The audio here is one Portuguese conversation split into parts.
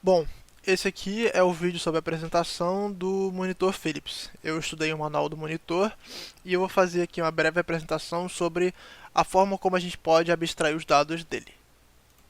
Bom, esse aqui é o vídeo sobre a apresentação do monitor Philips. Eu estudei o manual do monitor e eu vou fazer aqui uma breve apresentação sobre a forma como a gente pode abstrair os dados dele.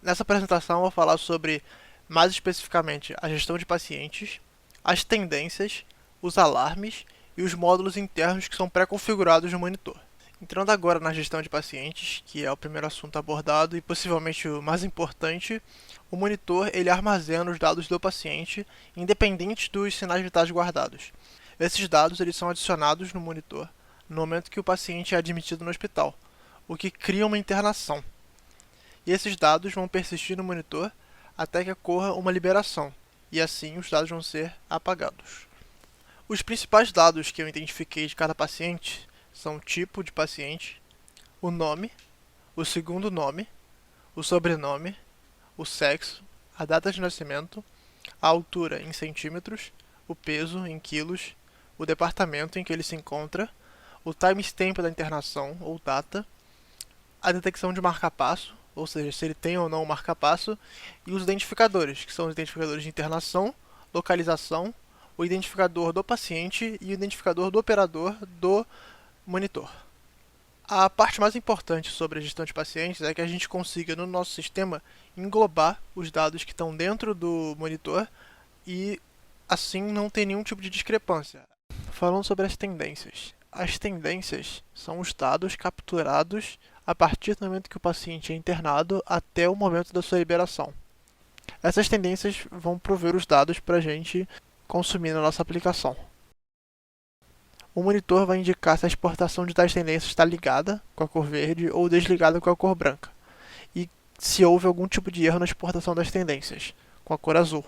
Nessa apresentação eu vou falar sobre, mais especificamente, a gestão de pacientes, as tendências, os alarmes e os módulos internos que são pré-configurados no monitor. Entrando agora na gestão de pacientes, que é o primeiro assunto abordado e possivelmente o mais importante, o monitor ele armazena os dados do paciente, independente dos sinais vitais guardados. Esses dados eles são adicionados no monitor no momento que o paciente é admitido no hospital, o que cria uma internação. E esses dados vão persistir no monitor até que ocorra uma liberação, e assim os dados vão ser apagados. Os principais dados que eu identifiquei de cada paciente são o tipo de paciente, o nome, o segundo nome, o sobrenome, o sexo, a data de nascimento, a altura em centímetros, o peso em quilos, o departamento em que ele se encontra, o timestamp da internação ou data, a detecção de marca-passo, ou seja, se ele tem ou não o marca-passo, e os identificadores, que são os identificadores de internação, localização, o identificador do paciente e o identificador do operador do monitor. A parte mais importante sobre a gestão de pacientes é que a gente consiga, no nosso sistema, englobar os dados que estão dentro do monitor e, assim, não ter nenhum tipo de discrepância. Falando sobre as tendências. As tendências são os dados capturados a partir do momento que o paciente é internado até o momento da sua liberação. Essas tendências vão prover os dados para a gente consumir na nossa aplicação. O monitor vai indicar se a exportação de tais tendências está ligada com a cor verde ou desligada com a cor branca, e se houve algum tipo de erro na exportação das tendências, com a cor azul.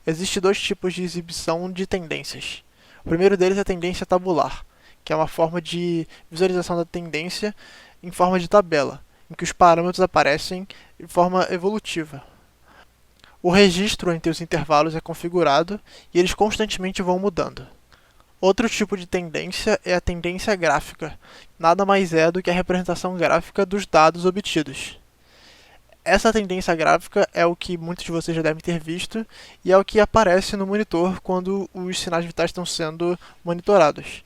Existem dois tipos de exibição de tendências. O primeiro deles é a tendência tabular, que é uma forma de visualização da tendência em forma de tabela, em que os parâmetros aparecem de forma evolutiva. O registro entre os intervalos é configurado e eles constantemente vão mudando. Outro tipo de tendência é a tendência gráfica. Nada mais é do que a representação gráfica dos dados obtidos. Essa tendência gráfica é o que muitos de vocês já devem ter visto e é o que aparece no monitor quando os sinais vitais estão sendo monitorados.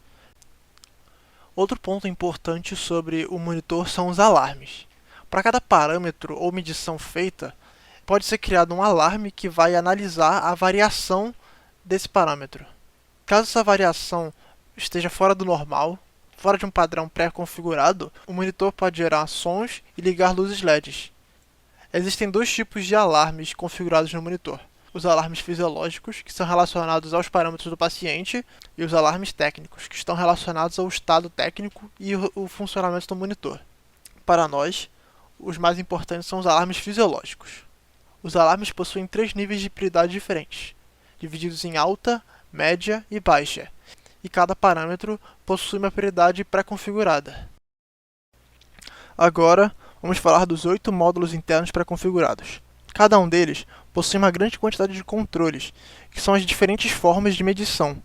Outro ponto importante sobre o monitor são os alarmes. Para cada parâmetro ou medição feita, pode ser criado um alarme que vai analisar a variação desse parâmetro. Caso essa variação esteja fora do normal, fora de um padrão pré-configurado, o monitor pode gerar sons e ligar luzes LEDs. Existem dois tipos de alarmes configurados no monitor. Os alarmes fisiológicos, que são relacionados aos parâmetros do paciente, e os alarmes técnicos, que estão relacionados ao estado técnico e o funcionamento do monitor. Para nós, os mais importantes são os alarmes fisiológicos. Os alarmes possuem 3 níveis de prioridade diferentes, divididos em alta, média e baixa, e cada parâmetro possui uma prioridade pré-configurada. Agora, vamos falar dos 8 módulos internos pré-configurados. Cada um deles possui uma grande quantidade de controles, que são as diferentes formas de medição,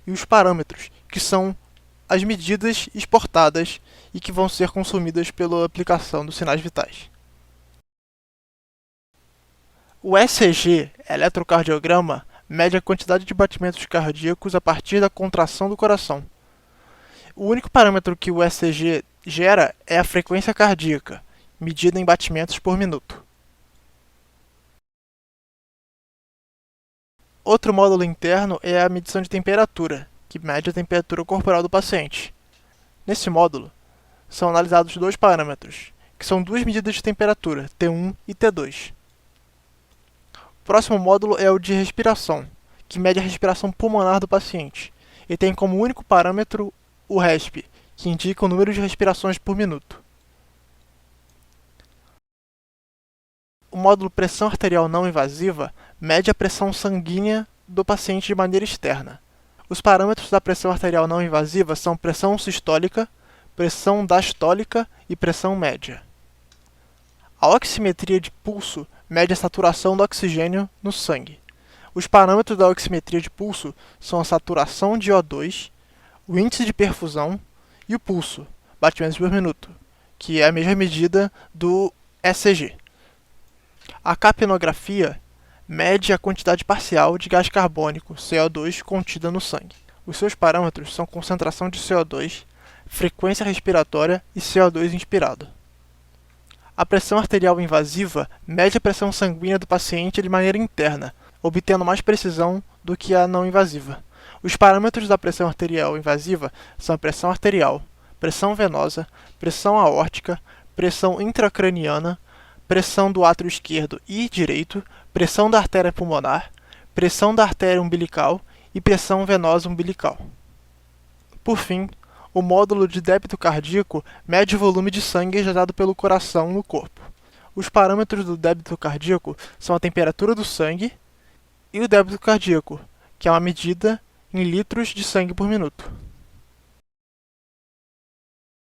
e os parâmetros, que são as medidas exportadas e que vão ser consumidas pela aplicação dos sinais vitais. O ECG, eletrocardiograma, mede a quantidade de batimentos cardíacos a partir da contração do coração. O único parâmetro que o ECG gera é a frequência cardíaca, medida em batimentos por minuto. Outro módulo interno é a medição de temperatura, que mede a temperatura corporal do paciente. Nesse módulo, são analisados dois parâmetros, que são duas medidas de temperatura, T1 e T2. O próximo módulo é o de respiração, que mede a respiração pulmonar do paciente, e tem como único parâmetro o RESP, que indica o número de respirações por minuto. O módulo pressão arterial não invasiva mede a pressão sanguínea do paciente de maneira externa. Os parâmetros da pressão arterial não invasiva são pressão sistólica, pressão diastólica e pressão média. A oximetria de pulso mede a saturação do oxigênio no sangue. Os parâmetros da oximetria de pulso são a saturação de O2, o índice de perfusão e o pulso, batimentos por minuto, que é a mesma medida do ECG. A capnografia mede a quantidade parcial de gás carbônico, CO2, contida no sangue. Os seus parâmetros são concentração de CO2, frequência respiratória e CO2 inspirado. A pressão arterial invasiva mede a pressão sanguínea do paciente de maneira interna, obtendo mais precisão do que a não invasiva. Os parâmetros da pressão arterial invasiva são a pressão arterial, pressão venosa, pressão aórtica, pressão intracraniana, pressão do átrio esquerdo e direito, pressão da artéria pulmonar, pressão da artéria umbilical e pressão venosa umbilical. Por fim, o módulo de débito cardíaco mede o volume de sangue injetado pelo coração no corpo. Os parâmetros do débito cardíaco são a temperatura do sangue e o débito cardíaco, que é uma medida em litros de sangue por minuto.